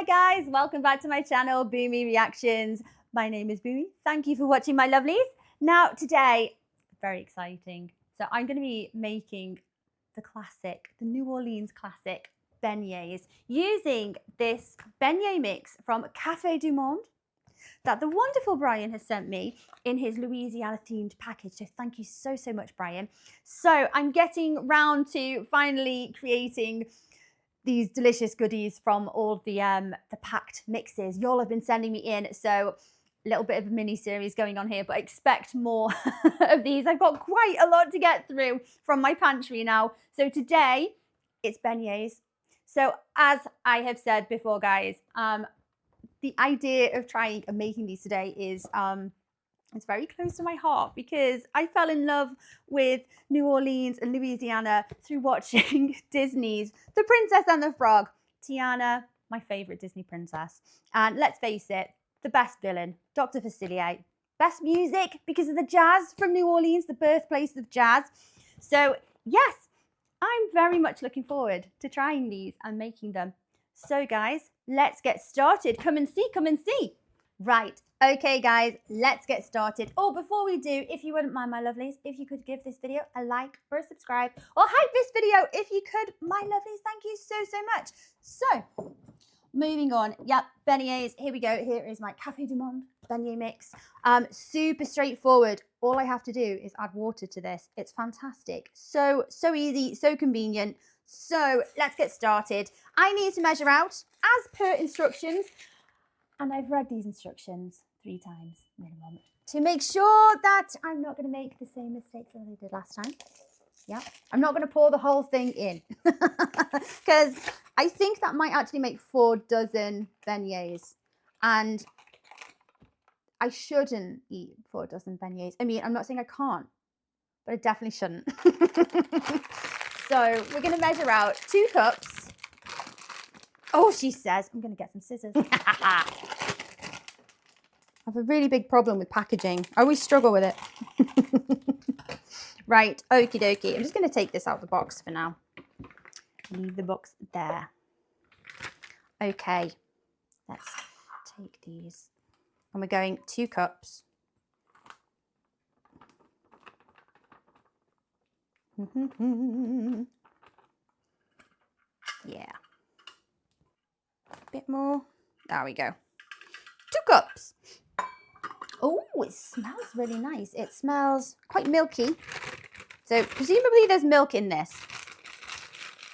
guys, welcome back to my channel, Boomy Reactions. My name is Boomy. Thank you for watching, my lovelies. Now today, very exciting. So I'm going to be making the classic, the New Orleans classic beignets using this beignet mix from Café du Monde that the wonderful Brian has sent me in his Louisiana themed package. So thank you so much, Brian. So I'm getting round to finally creating these delicious goodies from all the packed mixes y'all have been sending me in. So a little bit of a mini series going on here, but expect more of these. I've got quite a lot to get through from my pantry now. So today it's beignets. So as I have said before, guys, the idea of trying and making these today is it's very close to my heart because I fell in love with New Orleans and Louisiana through watching Disney's The Princess and the Frog. Tiana, my favorite Disney princess. And let's face it, the best villain, Dr. Facilier. Best music because of the jazz from New Orleans, the birthplace of jazz. So yes, I'm very much looking forward to trying these and making them. So guys, let's get started. Come and see, come and see. Right, okay guys, let's get started. Oh, before we do, if you wouldn't mind, my lovelies, if you could give this video a like or a subscribe or hype this video if you could, my lovelies, thank you so much. So, moving on, yep, beignets, here we go. Here is my Café du Monde beignet mix. Super straightforward. All I have to do is add water to this. It's fantastic. So easy, so convenient. So let's get started. I need to measure out as per instructions. And I've read these instructions 3 times minimum to make sure that I'm not going to make the same mistakes as I did last time. Yeah, I'm not going to pour the whole thing in because I think that might actually make 4 dozen beignets. And I shouldn't eat 4 dozen beignets. I mean, I'm not saying I can't, but I definitely shouldn't. So we're going to measure out 2 cups. Oh, she says, I'm going to get some scissors. I have a really big problem with packaging. I always struggle with it. Right, okie dokie. I'm just going to take this out of the box for now. Leave the box there. Okay, let's take these. And we're going 2 cups. Yeah. A bit more. There we go. 2 cups. Oh, it smells really nice. It smells quite milky. So presumably there's milk in this.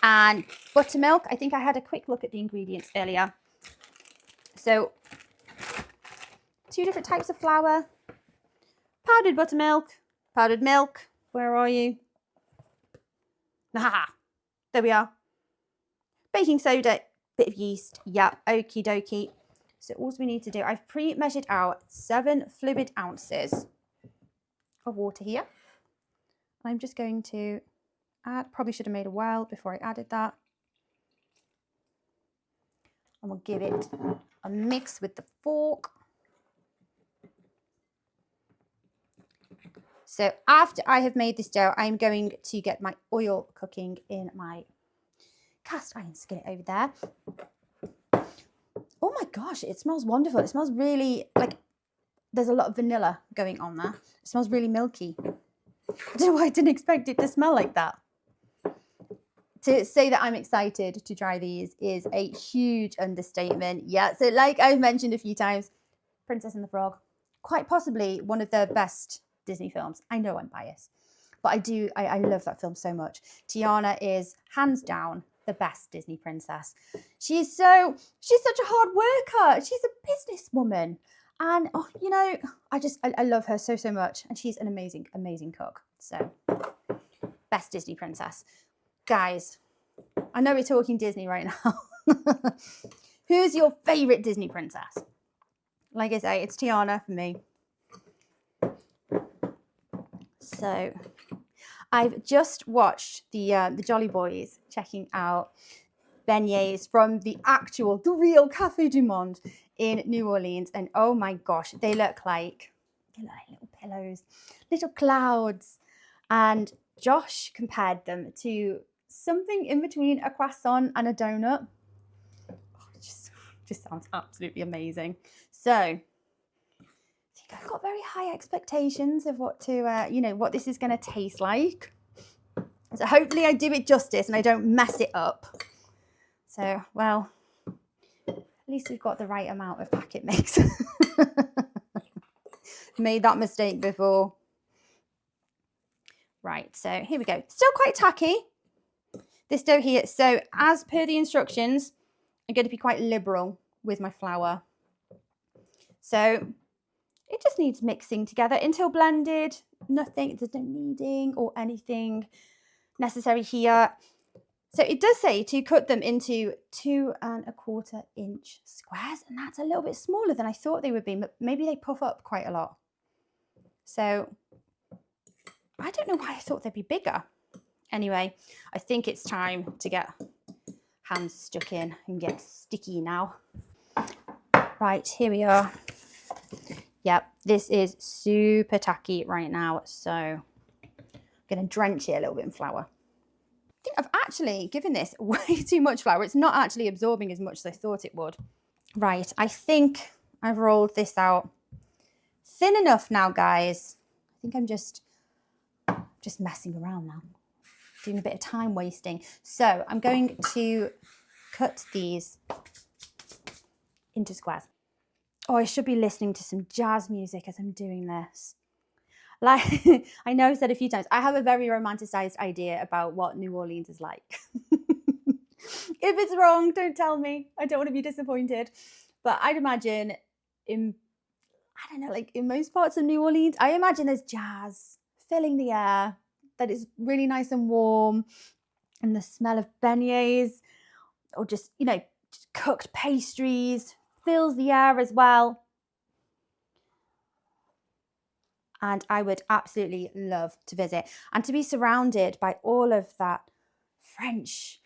And buttermilk. I think I had a quick look at the ingredients earlier. So 2 different types of flour. Powdered buttermilk. Powdered milk. Where are you? Aha, there we are. Baking soda, bit of yeast. Yeah, okie dokie. So all we need to do, I've pre-measured out 7 fluid ounces of water here. I'm just going to add, probably should have made a well before I added that. And we'll give it a mix with the fork. So after I have made this dough, I'm going to get my oil cooking in my cast iron skillet over there. Oh my gosh, it smells wonderful. It smells really like there's a lot of vanilla going on there. It smells really milky. I don't know why I didn't expect it to smell like that. To say that I'm excited to try these is a huge understatement. Yeah, so like I've mentioned a few times, Princess and the Frog, quite possibly one of the best Disney films. I know I'm biased, but I love that film so much. Tiana is hands down the best Disney princess. She's such a hard worker. She's a businesswoman. And, oh, you know, I love her so much. And she's an amazing cook. So, best Disney princess. Guys, I know we're talking Disney right now. Who's your favorite Disney princess? Like I say, it's Tiana for me. So, I've just watched the Jolly Boys checking out beignets from the real Café du Monde in New Orleans. And oh my gosh, they look like little pillows, little clouds. And Josh compared them to something in between a croissant and a donut. Oh, just Just sounds absolutely amazing. So I think I've got very high expectations of what to, what this is going to taste like. So hopefully I do it justice and I don't mess it up. So, well, at least we've got the right amount of packet mix. Made that mistake before. Right, so here we go. Still quite tacky, this dough here. So as per the instructions, I'm going to be quite liberal with my flour. So it just needs mixing together until blended. Nothing, there's no kneading or anything necessary here. So it does say to cut them into 2 1/4 inch squares, and that's a little bit smaller than I thought they would be, but maybe they puff up quite a lot. So I don't know why I thought they'd be bigger. Anyway, I think it's time to get hands stuck in and get sticky now. Right, here we are. Yep, this is super tacky right now, so I'm going to drench it a little bit in flour. I think I've actually given this way too much flour. It's not actually absorbing as much as I thought it would. Right, I think I've rolled this out thin enough now, guys. I think I'm just messing around now, doing a bit of time wasting. So I'm going to cut these into squares. Oh, I should be listening to some jazz music as I'm doing this. Like, I know I've said a few times, I have a very romanticized idea about what New Orleans is like. If it's wrong, don't tell me. I don't want to be disappointed. But I'd imagine in most parts of New Orleans, I imagine there's jazz filling the air, that it's really nice and warm, and the smell of beignets or just cooked pastries fills the air as well. And I would absolutely love to visit and to be surrounded by all of that French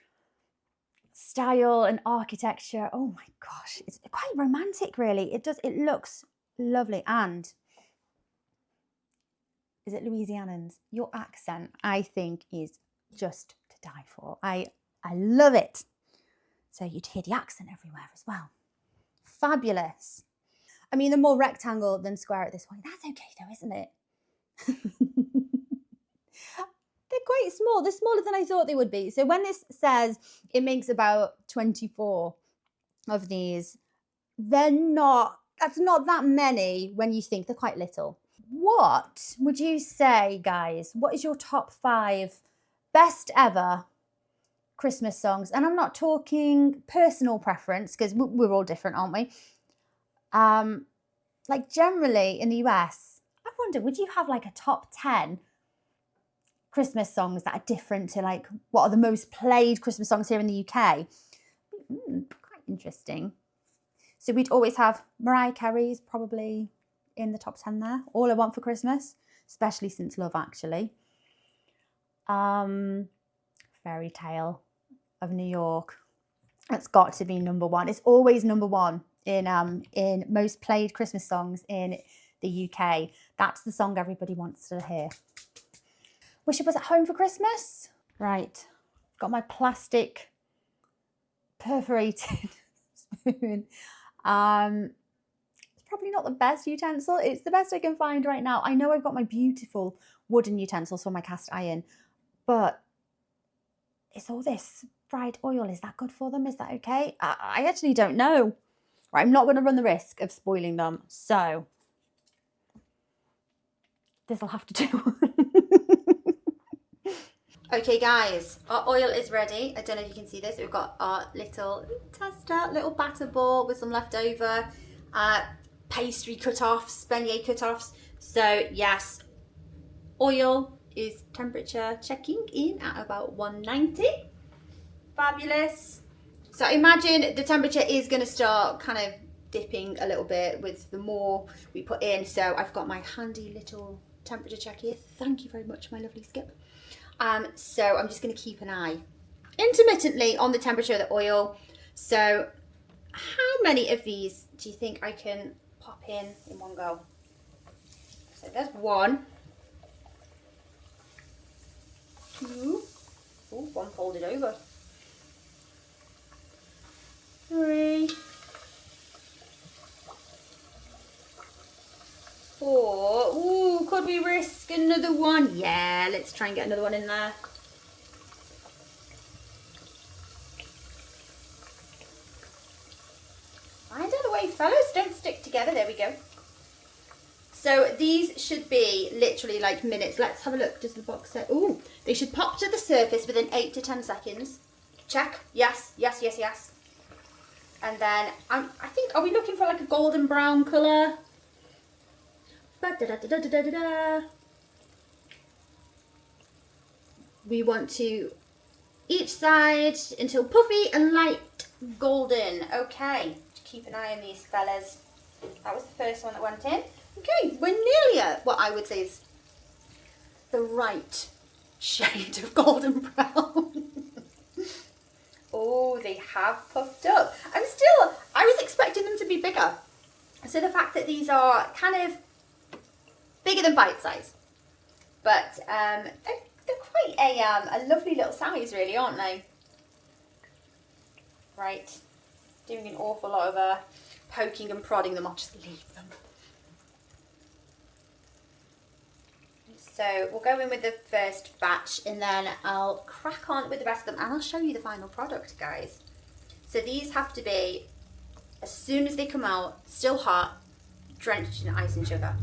style and architecture. Oh my gosh, it's quite romantic, really. It looks lovely. And is it Louisianans? Your accent, I think, is just to die for. I love it. So you'd hear the accent everywhere as well. Fabulous. I mean, they're more rectangle than square at this point. That's okay though, isn't it? They're quite small. They're smaller than I thought they would be. So when this says it makes about 24 of these, that's not that many when you think they're quite little. What would you say, guys? What is your top 5 best ever Christmas songs? And I'm not talking personal preference, because we're all different, aren't we? Like generally in the US, I wonder, would you have like a top 10 Christmas songs that are different to like what are the most played Christmas songs here in the UK? Quite interesting. So we'd always have Mariah Carey's probably in the top 10 there. All I Want for Christmas, especially since Love Actually. Fairy Tale of New York. That's got to be number 1. It's always number 1 in most played Christmas songs in the UK. That's the song everybody wants to hear. Wish I Was at Home for Christmas. Right, got my plastic perforated spoon. It's probably not the best utensil. It's the best I can find right now. I know I've got my beautiful wooden utensils for my cast iron, but it's all this fried oil. Is that good for them? Is that okay? I actually don't know. Right, I'm not going to run the risk of spoiling them, so this will have to do. Okay, guys, our oil is ready. I don't know if you can see this. We've got our little tester, little batter ball with some leftover pastry cut-offs, beignet cut-offs. So yes, oil is temperature checking in at about 190. Fabulous. So I imagine the temperature is going to start kind of dipping a little bit with the more we put in. So I've got my handy little temperature check here. Thank you very much, my lovely Skip. So I'm just going to keep an eye intermittently on the temperature of the oil. So how many of these do you think I can pop in one go? So there's 1, 2, oh, 1 folded over, 3, we risk another one? Yeah, let's try and get another one in there. Find out the way, fellas. Don't stick together. There we go. So these should be literally like minutes. Let's have a look. Does the box say? Ooh, they should pop to the surface within 8 to 10 seconds. Check. Yes, yes, yes, yes. And then I think, are we looking for like a golden brown colour? We want to each side until puffy and light golden. Okay, keep an eye on these fellas. That was the first one that went in. Okay, we're nearly at what I would say is the right shade of golden brown. Oh, they have puffed up. I was expecting them to be bigger. So the fact that these are kind of bigger than bite size, but they're quite a lovely little size, really, aren't they? Right, doing an awful lot of poking and prodding them. I'll just leave them. So we'll go in with the first batch and then I'll crack on with the rest of them and I'll show you the final product, guys. So these have to be, as soon as they come out, still hot, drenched in ice and sugar.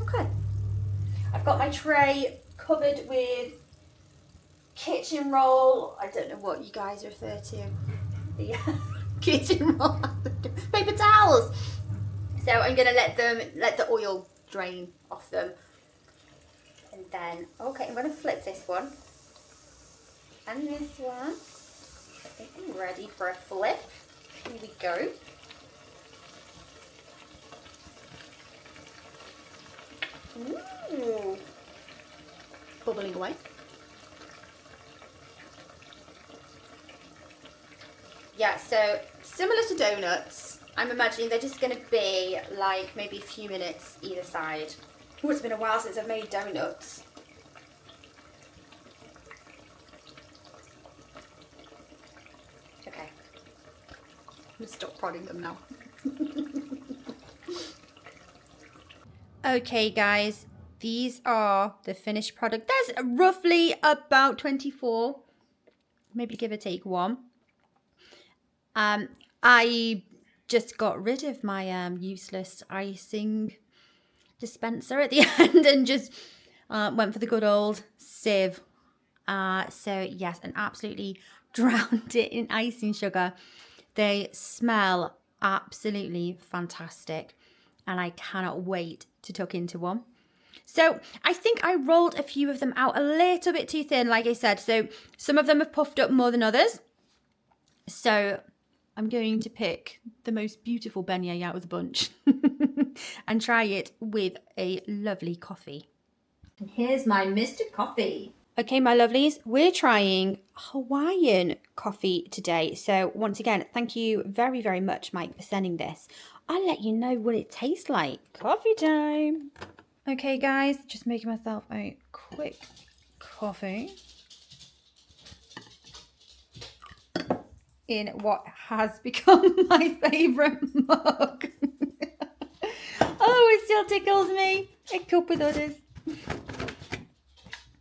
Okay. I've got my tray covered with kitchen roll. I don't know what you guys refer to. The kitchen roll. Paper towels. So I'm going to let the oil drain off them. And then, okay, I'm going to flip this one and this one. I think I'm ready for a flip. Here we go. Ooh. Bubbling away. Yeah, so similar to donuts, I'm imagining they're just going to be like maybe a few minutes either side. Oh, it's been a while since I've made donuts. Okay. I'm going to stop prodding them now. Okay, guys. These are the finished product. There's roughly about 24. Maybe give or take one. I just got rid of my useless icing dispenser at the end and just went for the good old sieve. So yes, and absolutely drowned it in icing sugar. They smell absolutely fantastic and I cannot wait to tuck into one. So I think I rolled a few of them out a little bit too thin, like I said. So some of them have puffed up more than others. So I'm going to pick the most beautiful beignet out of the bunch and try it with a lovely coffee. And here's my Mr. Coffee. Okay, my lovelies, we're trying Hawaiian coffee today. So once again, thank you very, very much, Mike, for sending this. I'll let you know what it tastes like. Coffee time. Okay, guys, just making myself a quick coffee in what has become my favourite mug. Oh, it still tickles me. A cup with others.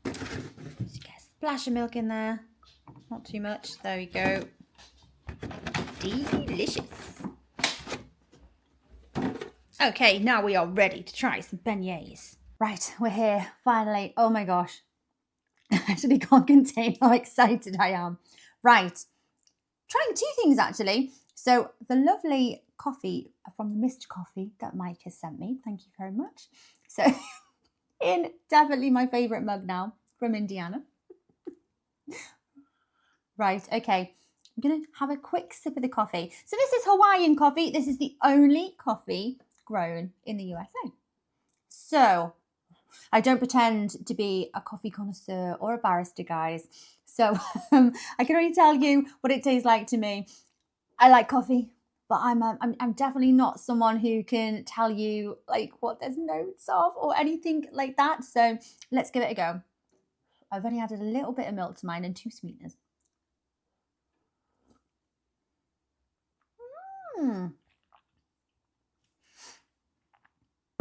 Just get a splash of milk in there. Not too much. There we go. Delicious. Okay, now we are ready to try some beignets. Right, we're here, finally. Oh my gosh. I actually can't contain how excited I am. Right, trying two things actually. So the lovely coffee from the Mr. Coffee that Mike has sent me. Thank you very much. So in definitely my favourite mug now from Indiana. Right, okay. I'm going to have a quick sip of the coffee. So this is Hawaiian coffee. This is the only coffee grown in the USA. So I don't pretend to be a coffee connoisseur or a barista, guys. So I can only tell you what it tastes like to me. I like coffee, but I'm definitely not someone who can tell you like what there's notes of or anything like that. So let's give it a go. I've only added a little bit of milk to mine and 2 sweeteners. Oh,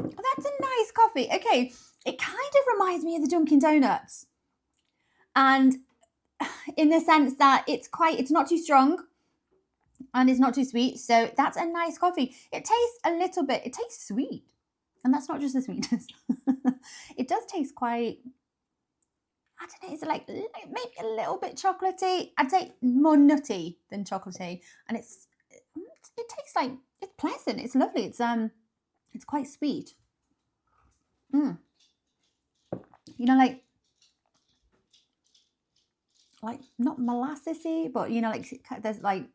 that's a nice coffee. Okay, it kind of reminds me of the Dunkin' Donuts. And in the sense that it's not too strong and it's not too sweet. So that's a nice coffee. It tastes sweet. And that's not just the sweetness. It does taste quite, I don't know, it's like maybe a little bit chocolatey. I'd say more nutty than chocolatey. And it tastes like, it's pleasant. It's lovely. It's quite sweet. You know, like not molassesy, but you know, like there's like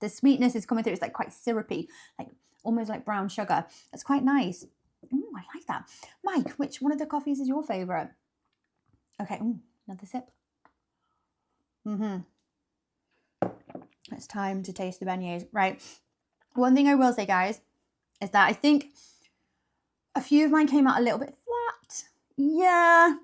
the sweetness is coming through. It's like quite syrupy, like almost like brown sugar. It's quite nice. I like that. Mike, which one of the coffees is your favorite? Okay, another sip. It's time to taste the beignets. Right. One thing I will say, guys, is that I think a few of mine came out a little bit flat. Yeah.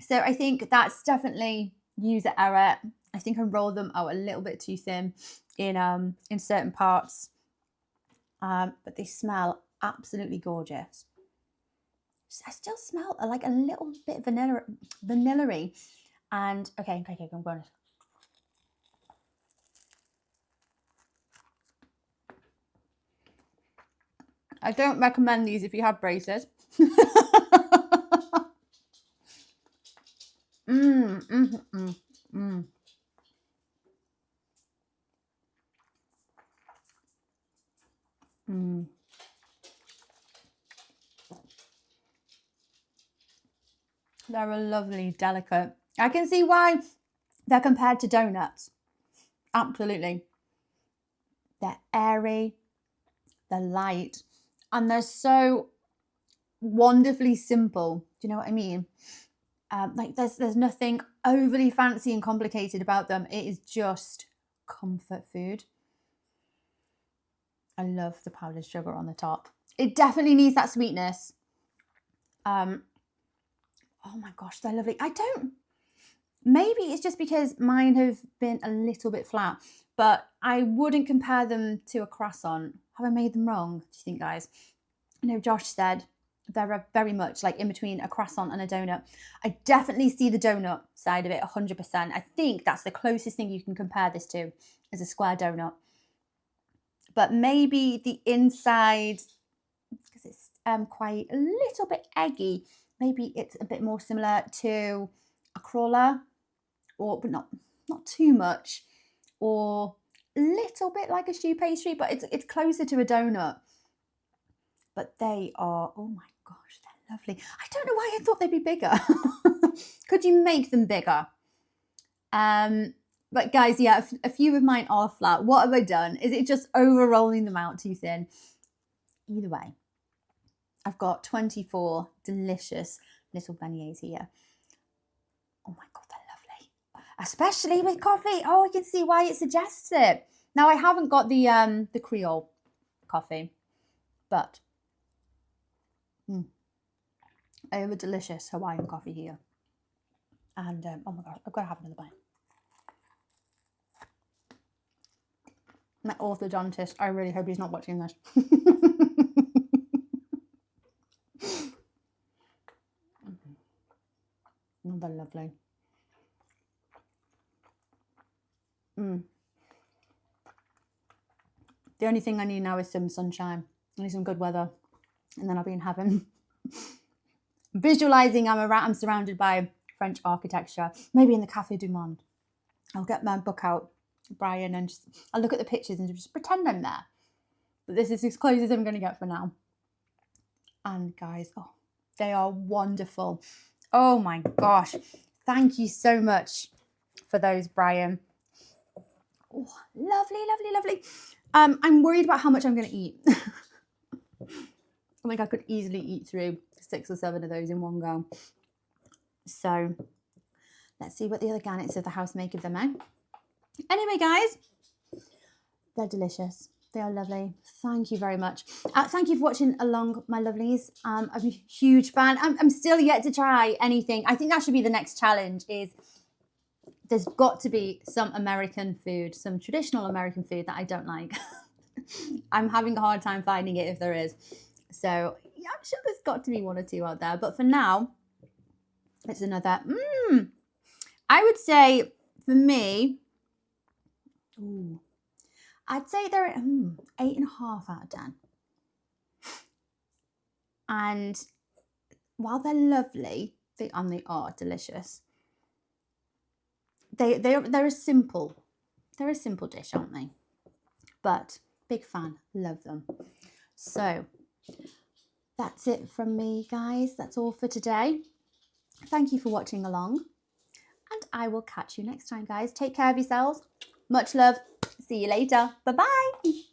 So I think that's definitely user error. I think I rolled them out a little bit too thin in certain parts. But they smell absolutely gorgeous. I still smell like a little bit vanilla-y. And okay, I'm going to. I don't recommend these if you have braces. They're a lovely, delicate. I can see why they're compared to donuts. Absolutely. They're airy, they're light, and they're so wonderfully simple. Do you know what I mean? Like there's nothing overly fancy and complicated about them. It is just comfort food. I love the powdered sugar on the top. It definitely needs that sweetness. Oh my gosh, they're lovely. Maybe it's just because mine have been a little bit flat, but I wouldn't compare them to a croissant. Have I made them wrong, do you think, guys? I know Josh said they're very much like in between a croissant and a donut. I definitely see the donut side of it 100%. I think that's the closest thing you can compare this to, is a square donut. But maybe the inside, because it's quite a little bit eggy, maybe it's a bit more similar to a cruller, but not too much, or a little bit like a choux pastry, but it's closer to a donut. But they are, oh my gosh, they're lovely. I don't know why I thought they'd be bigger. Could you make them bigger? But guys, yeah, a few of mine are flat. What have I done? Is it just over rolling them out too thin? Either way, I've got 24 delicious little beignets here. Oh my God, they're lovely. Especially with coffee. Oh, I can see why it suggests it. Now, I haven't got the Creole coffee, but I have a delicious Hawaiian coffee here. And oh my God, I've got to have another bite. My orthodontist, I really hope he's not watching this. Oh, they're lovely. The only thing I need now is some sunshine. I need some good weather, and then I'll be in heaven. Visualizing I'm surrounded by French architecture, maybe in the Café du Monde. I'll get my book out, Brian, and I'll look at the pictures and just pretend I'm there. But this is as close as I'm going to get for now. And guys, oh, they are wonderful. Oh my gosh. Thank you so much for those, Brian. Oh, lovely, lovely, lovely. I'm worried about how much I'm going to eat. I think I could easily eat through 6 or 7 of those in one go. So let's see what the other gannets of the house make of them now. Anyway, guys, they're delicious. They are lovely. Thank you very much. Thank you for watching along, my lovelies. I'm a huge fan. I'm still yet to try anything. I think that should be the next challenge, is there's got to be some American food, some traditional American food that I don't like. I'm having a hard time finding it if there is. So yeah, I'm sure there's got to be 1 or 2 out there, but for now, it's another. I would say for me, I'd say they're 8.5 out of 10. And while they're lovely, they are delicious. They're a simple dish, aren't they? But big fan, love them. So that's it from me, guys. That's all for today. Thank you for watching along, and I will catch you next time, guys. Take care of yourselves. Much love. See you later. Bye-bye.